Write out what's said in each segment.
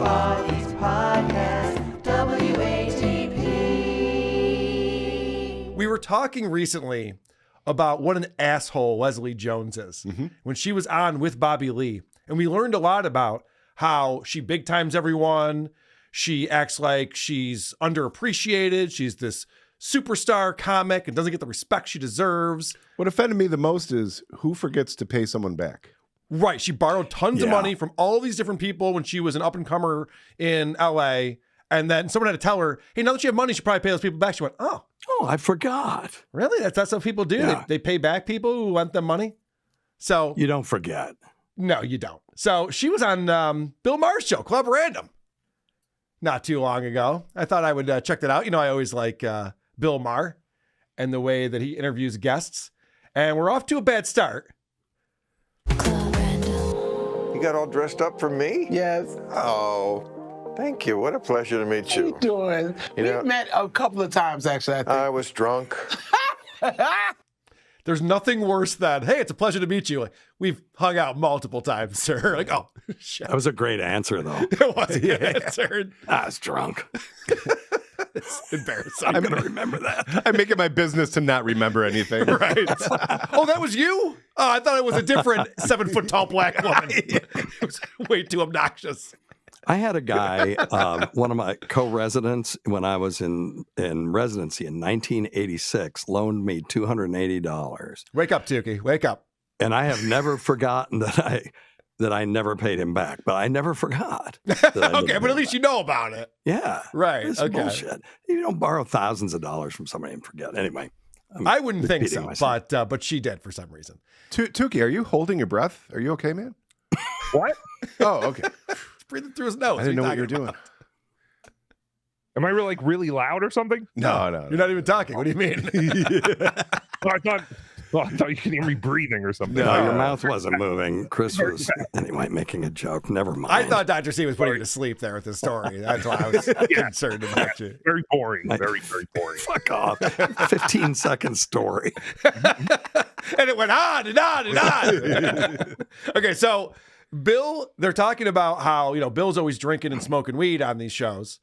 East Podcast, WATP. We were talking recently about what an asshole Leslie Jones is when she was on with Bobby Lee. And we learned a lot about how she big times everyone. She acts like she's underappreciated. She's this superstar comic and doesn't get the respect she deserves. What offended me the most is who forgets to pay someone back. Right. She borrowed tons of money from all these different people when she was an up-and-comer in LA. And then someone had to tell her, hey, now that you have money, you should probably pay those people back. She went, oh, I forgot. Really? That's what people do? Yeah. They pay back people who lent them money? So You don't forget. No, you don't. So she was on Bill Maher's show, Club Random, not too long ago. I thought I would check that out. You know, I always like Bill Maher and the way that he interviews guests. And we're off to a bad start. You got all dressed up for me? Yes. Oh, thank you. What a pleasure to meet How you you. doing? We've met a couple of times, actually, I think. I was drunk. There's nothing worse than, hey, it's a pleasure to meet you. Like, we've hung out multiple times, sir. Like, oh, shit. That was a great answer, though. It was a good answer. I was drunk. It's embarrassing. I'm going to remember that. I make it my business to not remember anything. Right. Oh, that was you? Oh, I thought it was a different 7-foot tall black woman. It was way too obnoxious. I had a guy, one of my co-residents, when I was in residency in 1986, loaned me $280. Wake up, Tookie. Wake up. And I have never forgotten that I never paid him back. But I never forgot. That I Okay, but at least you know about it. Yeah. Right. It's Okay. bullshit. You don't borrow thousands of dollars from somebody and forget. Anyway. I wouldn't think repeating so, myself. but she did for some reason. Tookie, are you holding your breath? Are you okay, man? What? Oh, okay. He's breathing through his nose. I didn't know what you were talking doing. about? Am I really loud or something? No. You're not even talking. What do you mean? Oh, I thought you could hear me breathing or something. No, your mouth wasn't moving. Chris was, anyway, making a joke. Never mind. I thought Dr. C was putting you to sleep there with the story. That's why I was concerned about you. Very boring. Very, very boring. Fuck off. 15-second story. And it went on and on and on. Okay, so Bill, they're talking about how, Bill's always drinking and smoking weed on these shows.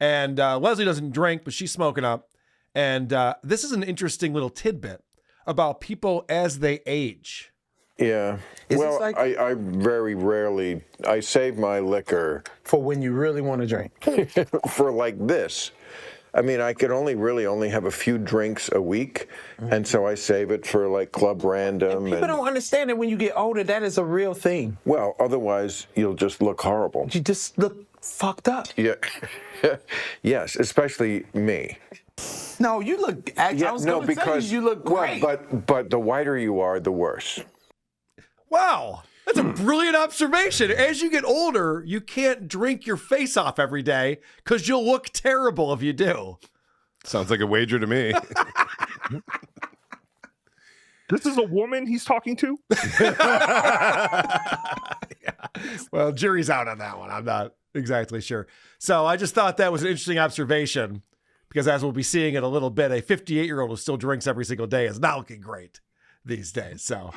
And Leslie doesn't drink, but she's smoking up. And this is an interesting little tidbit about people as they age. Yeah. Well, I very rarely, I save my liquor For when you really want to drink. for like this. I mean, I could only have a few drinks a week, and so I save it for like Club Random. People don't understand that when you get older, that is a real thing. Well, otherwise you'll just look horrible. You just look fucked up. Yeah. Yes, especially me. No, you look. Actually, I was going to tell you look great. Well, but the whiter you are, the worse. Wow. That's a brilliant observation. As you get older, you can't drink your face off every day because you'll look terrible if you do. Sounds like a wager to me. This is a woman he's talking to? Well, jury's out on that one. I'm not exactly sure. So I just thought that was an interesting observation because as we'll be seeing in a little bit, a 58-year-old who still drinks every single day is not looking great these days. So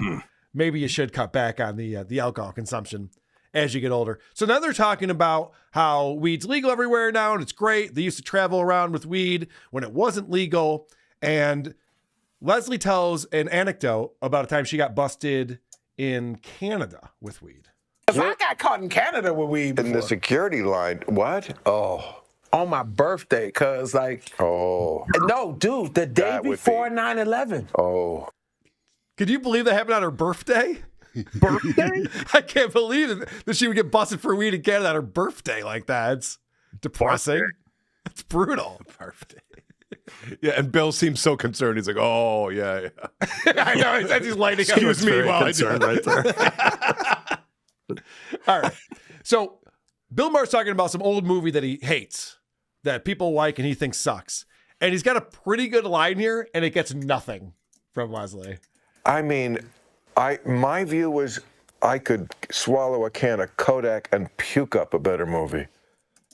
maybe you should cut back on the alcohol consumption as you get older. So now they're talking about how weed's legal everywhere now, and it's great. They used to travel around with weed when it wasn't legal. And Leslie tells an anecdote about a time she got busted in Canada with weed. I got caught in Canada with weed before. In the security line. What? Oh. On my birthday, cause Oh. no, dude, the day That would before be- 9/11. Oh. Could you believe that happened on her birthday? Birthday? I can't believe it, that she would get busted for weed in Canada on her birthday like that. It's depressing. Birthday. It's brutal. Birthday. Yeah, and Bill seems so concerned. He's like, oh, yeah. I know. He's lighting up. Excuse me while I do it right there. All right. So Bill Maher's talking about some old movie that he hates, that people like and he thinks sucks. And he's got a pretty good line here, and it gets nothing from Leslie. I mean, my view was I could swallow a can of Kodak and puke up a better movie.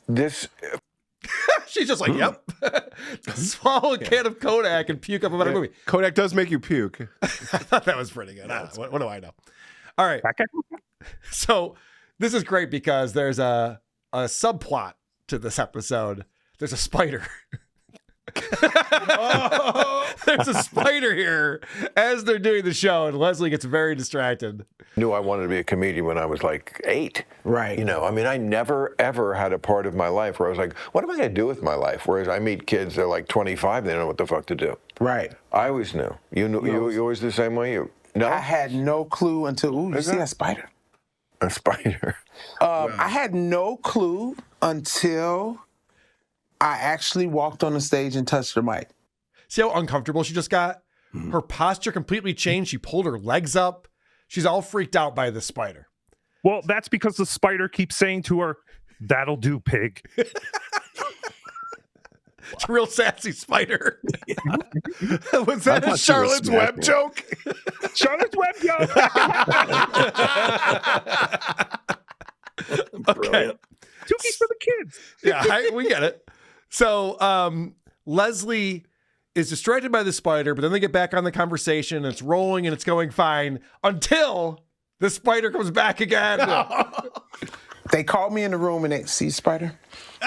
This... She's just like, yep. Swallow a can of Kodak and puke up a better movie. Kodak does make you puke. I thought that was pretty good. What do I know? All right. So this is great because there's a a subplot to this episode. There's a spider. There's a spider here as they're doing the show, and Leslie gets very distracted. Knew I wanted to be a comedian when I was like 8. Right. You know, I mean, I never, ever had a part of my life where I was like, what am I going to do with my life? Whereas I meet kids, they're like 25, they don't know what the fuck to do. Right. I always knew. You knew, you always the same way? No? I had no clue until, ooh, you see that spider? A spider. I had no clue until I actually walked on the stage and touched the mic. See how uncomfortable she just got? Her posture completely changed. She pulled her legs up. She's all freaked out by the spider. Well, that's because the spider keeps saying to her, "That'll do, pig." It's a real sassy spider. Was that a Charlotte's Web joke? Charlotte's Web joke. Okay. Tookie's for the kids. Yeah, we get it. So Leslie is distracted by the spider, but then they get back on the conversation, and it's rolling and it's going fine until the spider comes back again. They called me in the room and they see spider.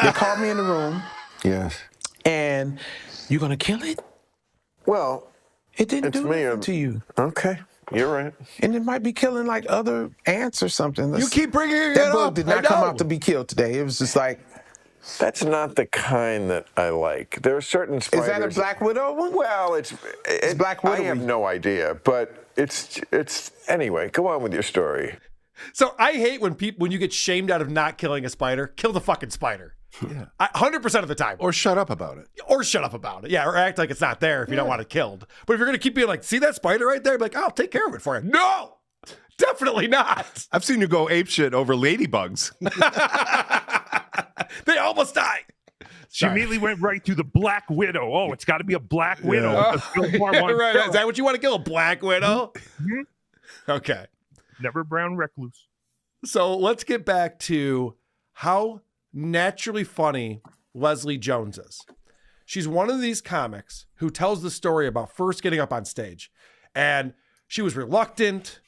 They called me in the room. Yes. And you gonna kill it? Well, It didn't it's do me. anything to you. Okay, you're right. And it might be killing like other ants or something. You keep bringing it That up. bug did not come out to be killed today. It was just like, That's not the kind that I like. There are certain spiders. is that a Black Widow one? Well, it's Black I Widow. have no idea, but it's anyway. Go on with your story. So I hate when you get shamed out of not killing a spider. Kill the fucking spider. Yeah. 100% of the time. Or shut up about it. Or shut up about it. Yeah, or act like it's not there if you don't want it killed. But if you're going to keep being like, see that spider right there? Be like, I'll take care of it for you. No! Definitely not. I've seen you go apeshit over ladybugs. They almost died. She immediately went right to the Black Widow. Oh, it's got to be a Black Widow. Right. Is that what you want to kill? A Black Widow? Mhm. Okay. Never brown recluse. So let's get back to how naturally funny Leslie Jones is. She's one of these comics who tells the story about first getting up on stage. And she was reluctant,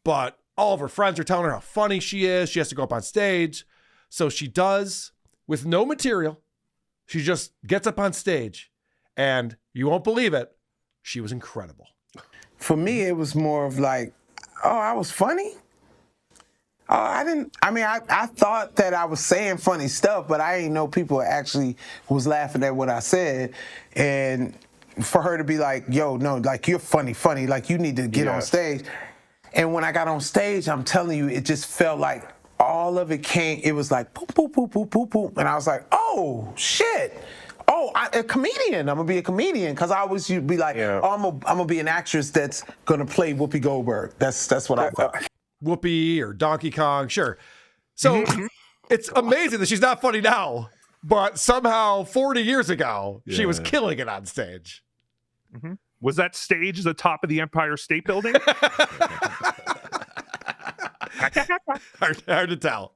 but all of her friends are telling her how funny she is. She has to go up on stage. So she does with no material. She just gets up on stage, and you won't believe it, she was incredible. For me, it was more of like, oh, I was funny? Oh, I thought that I was saying funny stuff, but I didn't know people actually was laughing at what I said. And for her to be like, yo, no, like, you're funny, like, you need to get on stage. And when I got on stage, I'm telling you, it just felt like all of it came, it was like, poop, poop, poop, poop, poop, poop. And I was like, oh, shit. Oh, a comedian. I'm going to be a comedian. Because I always be like, oh, I'm going to be an actress that's going to play Whoopi Goldberg. That's what I thought. Whoopi or Donkey Kong, sure. So it's amazing that she's not funny now, but somehow 40 years ago, she was killing it on stage. Mm-hmm. Was that stage the top of the Empire State Building? Hard to tell.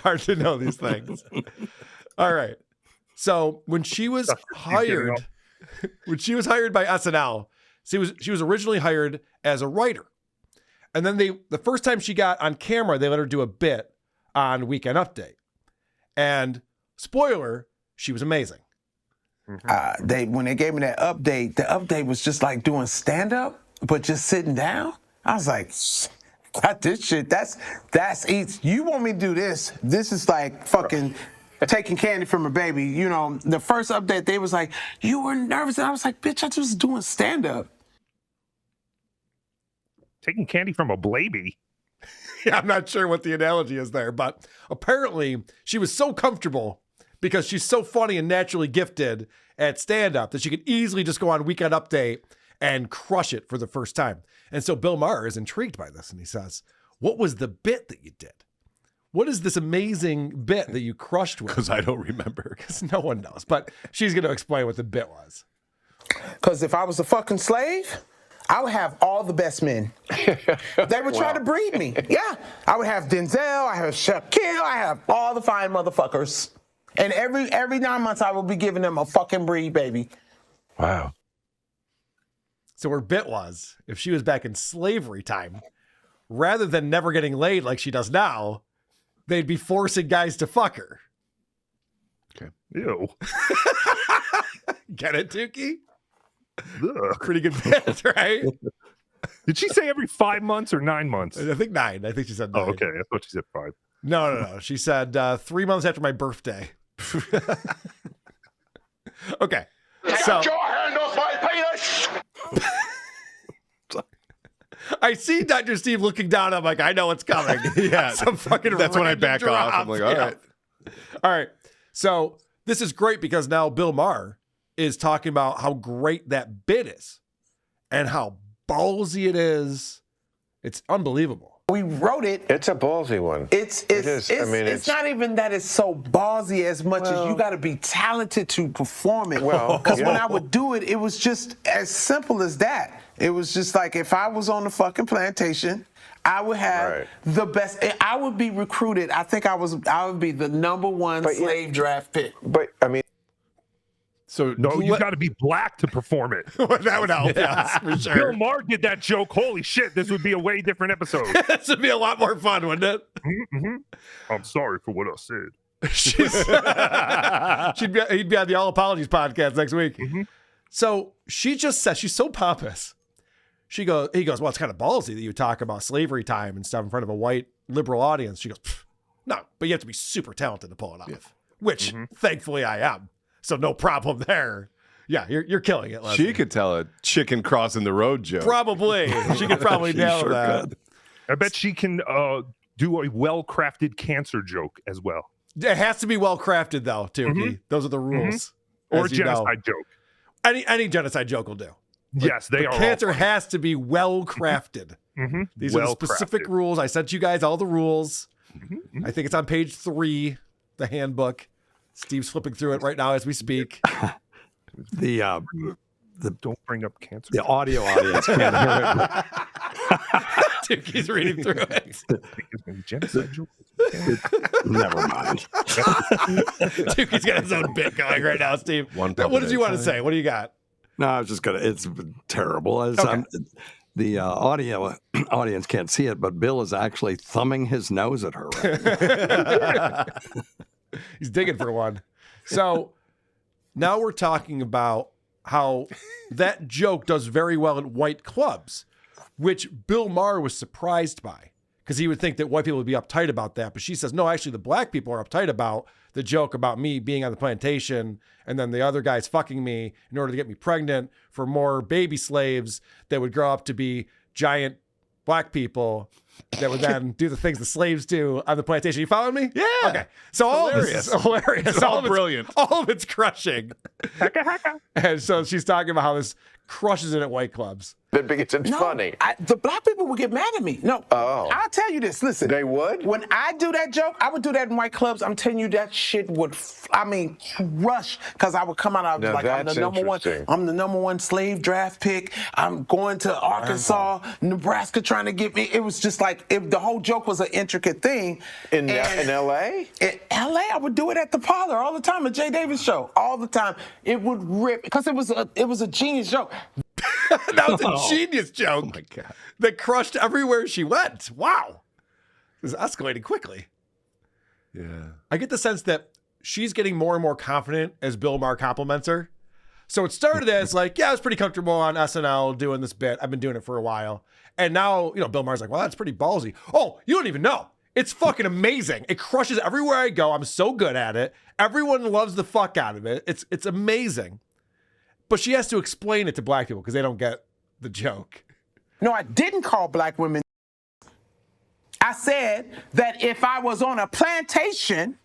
Hard to know these things. All right. So when she was hired by SNL, she was originally hired as a writer. And then the first time she got on camera, they let her do a bit on Weekend Update. And spoiler, she was amazing. When they gave me that update, the update was just like doing stand-up, but just sitting down. I was like, this shit, that's easy. You want me to do this? This is like fucking taking candy from a baby. You know, the first update, they was like, you were nervous. And I was like, bitch, I just was doing stand-up. Taking candy from a baby? Yeah, I'm not sure what the analogy is there, but apparently she was so comfortable because she's so funny and naturally gifted at stand-up that she could easily just go on Weekend Update and crush it for the first time. And so Bill Maher is intrigued by this, and he says, what was the bit that you did? What is this amazing bit that you crushed with? Because I don't remember. Because no one knows, but she's going to explain what the bit was. Because if I was a fucking slave, I would have all the best men. They would try to breed me. Yeah. I would have Denzel, I have Shaquille, I have all the fine motherfuckers. And every 9 months I will be giving them a fucking breed, baby. Wow. So her bit was, if she was back in slavery time, rather than never getting laid like she does now, they'd be forcing guys to fuck her. Ew. Get it, Tookie? Ugh. Pretty good bit, right? Did she say every 5 months or 9 months? I think 9. I think she said 9. Oh, okay. I thought she said 5. No. She said 3 months after my birthday. Okay. So Get your hand off my penis! I see Dr. Steve looking down. I'm like, I know it's coming. Yeah, Some fucking that's when I random back off. I'm like, all Yeah. right. All right. So this is great because now Bill Maher is talking about how great that bit is and how ballsy it is. It's unbelievable. We wrote it. It's a ballsy one. It's not even that it's so ballsy as much as you got to be talented to perform it. Well, because when yeah. I would do it, it was just as simple as that. It was just like if I was on the fucking plantation, I would have the best. I would be recruited. I think I would be the #1 slave draft pick. But I mean, So No, you got to be black to perform it. That would help. Yes, for Bill sure. Maher did that joke. Holy shit, this would be a way different episode. This would be a lot more fun, wouldn't it? I'm sorry for what I said. He'd be on the All Apologies podcast next week. So she just says, she's so pompous. He goes, well, it's kind of ballsy that you talk about slavery time and stuff in front of a white liberal audience. She goes, no, but you have to be super talented to pull it off, which thankfully I am. So no problem there. Yeah, you're killing it, Leslie. she could tell a chicken crossing the road joke. Probably. She could probably She nail sure that. could. I bet she can do a well-crafted cancer joke as well. It has to be well crafted, though, Tookie. Those are the rules. Or a as you know. genocide joke. Any genocide joke will do. Yes, they The are. cancer has to be well crafted. These are the specific rules. I sent you guys all the rules. I think it's on page 3, the handbook. Steve's flipping through it right now as we speak. Don't bring up cancer. The audio audience can't hear it. Tookie's reading through it. Genocide joke. Never mind. Tukie's got his own bit going right now, Steve. One What did you want to puppet say? What do you got? No, I was just gonna. It's terrible. The audio audience can't see it, but Bill is actually thumbing his nose at her. Right now. He's digging for one. So now we're talking about how that joke does very well at white clubs, which Bill Maher was surprised by because he would think that white people would be uptight about that. But she says, no, actually, the black people are uptight about the joke about me being on the plantation and then the other guys fucking me in order to get me pregnant for more baby slaves that would grow up to be giant black people that would then do the things the slaves do on the plantation. You following me? Yeah. Okay. So all of this is hilarious. It's all brilliant. All of it's crushing. And so she's talking about how this crushes it at white clubs. because it's funny. The black people would get mad at me. No, I'll tell you this. Listen, They would? When I do that joke, I would do that in white clubs. I'm telling you, that shit would, crush. Because I would come out, I was Now like, I'm the that's #1. interesting. I'm the #1 slave draft pick. I'm going to Arkansas, Nebraska, trying to get me. It was just like the whole joke was an intricate thing. In L.A.? In L.A., I would do it at the parlor all the time, at Jay Davis show, all the time. It would rip because it was a genius joke. That was a genius joke. Oh my God. That crushed everywhere she went. Wow. This is escalating quickly. Yeah. I get the sense that she's getting more and more confident as Bill Maher compliments her. So it started as like, yeah, I was pretty comfortable on SNL doing this bit. I've been doing it for a while. And now, Bill Maher's like, well, that's pretty ballsy. Oh, you don't even know. It's fucking amazing. It crushes everywhere I go. I'm so good at it. Everyone loves the fuck out of it. It's amazing. But she has to explain it to black people because they don't get the joke. No, I didn't call black women. I said that if I was on a plantation,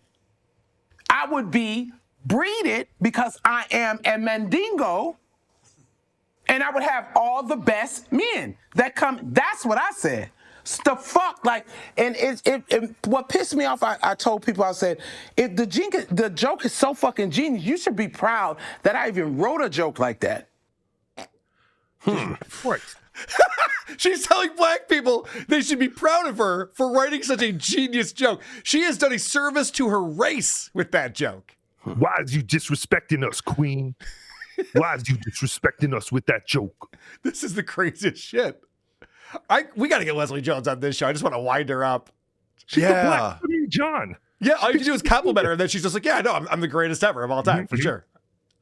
I would be breeded because I am a Mandingo, and I would have all the best men that come. That's what I said. The fuck, like, and what pissed me off, I told people, I said, if the joke is so fucking genius, you should be proud that I even wrote a joke like that. Right. She's telling black people they should be proud of her for writing such a genius joke. She has done a service to her race with that joke. Why is you disrespecting us, queen? Why is you disrespecting us with that joke? This is the craziest shit. We got to get Leslie Jones on this show. I just want to wind her up. She's the Yeah. Black Jimmy John. Yeah, all you have to do is compliment her, and then she's just like, yeah, no, I'm the greatest ever of all time, for sure.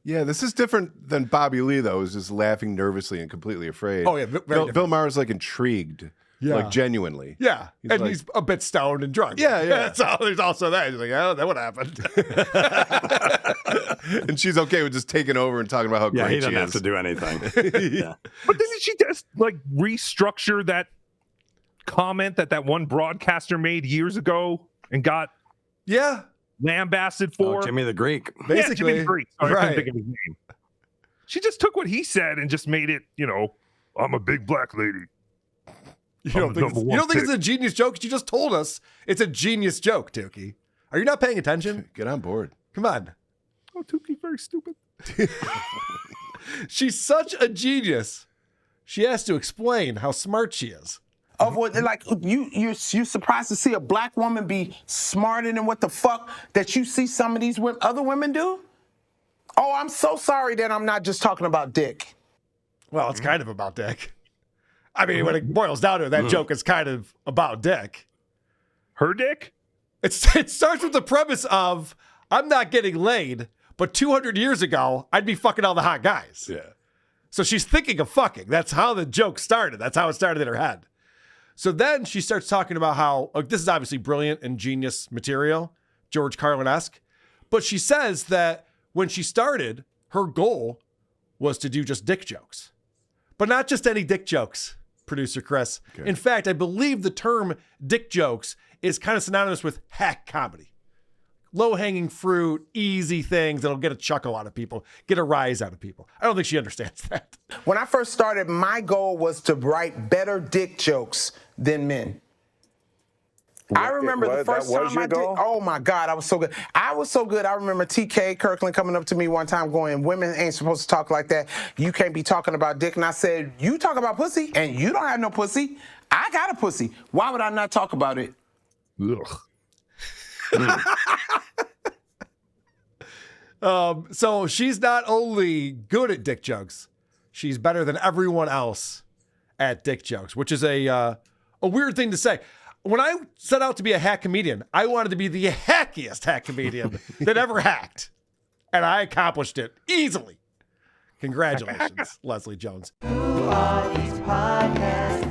Yeah, this is different than Bobby Lee, though, who's just laughing nervously and completely afraid. Oh, yeah, very Bill different. Maher's like intrigued. Yeah. Like genuinely. Yeah, and like- he's a bit stoned and drunk. Yeah, yeah. So there's also that. He's like, oh, that would happen. And she's okay with just taking over and talking about how Yeah, great he doesn't she have is. to do anything. Yeah. But didn't she just like restructure that comment that one broadcaster made years ago and got Yeah, lambasted for? Oh, Jimmy the Greek. basically. Yeah, Jimmy the Greek. Sorry, I Right. couldn't think of his name. She just took what he said and just made it, I'm a big black lady. You don't think it's a genius joke? 'Cause you just told us it's a genius joke, Tookie. Are you not paying attention? Get on board. Come on. Oh, Tookie's very stupid. She's such a genius. She has to explain how smart she is. Of what, like you're surprised to see a black woman be smarter than what the fuck that you see some of these other women do? Oh, I'm so sorry that I'm not just talking about dick. Well, it's kind of about dick. I mean, when it boils down to it, that joke is kind of about dick. Her dick? It starts with the premise of, I'm not getting laid, but 200 years ago, I'd be fucking all the hot guys. Yeah. So she's thinking of fucking. That's how the joke started. That's how it started in her head. So then she starts talking about how, this is obviously brilliant and genius material, George Carlin-esque. But she says that when she started, her goal was to do just dick jokes. But not just any dick jokes, producer Chris. Okay. In fact, I believe the term dick jokes is kind of synonymous with hack comedy. Low-hanging fruit, easy things that'll get a chuckle out of people, get a rise out of people. I don't think she understands that. When I first started, my goal was to write better dick jokes than men. I remember the first that was time your I did. goal? Oh my God, I was so good. I was so good. I remember TK Kirkland coming up to me one time going, "Women ain't supposed to talk like that. You can't be talking about dick." And I said, "You talk about pussy, and you don't have no pussy. I got a pussy. Why would I not talk about it?" Ugh. So she's not only good at dick jokes, she's better than everyone else at dick jokes, which is a weird thing to say. When I set out to be a hack comedian, I wanted to be the hackiest hack comedian that ever hacked. And I accomplished it easily. Congratulations, Leslie Jones. Who are these podcasts?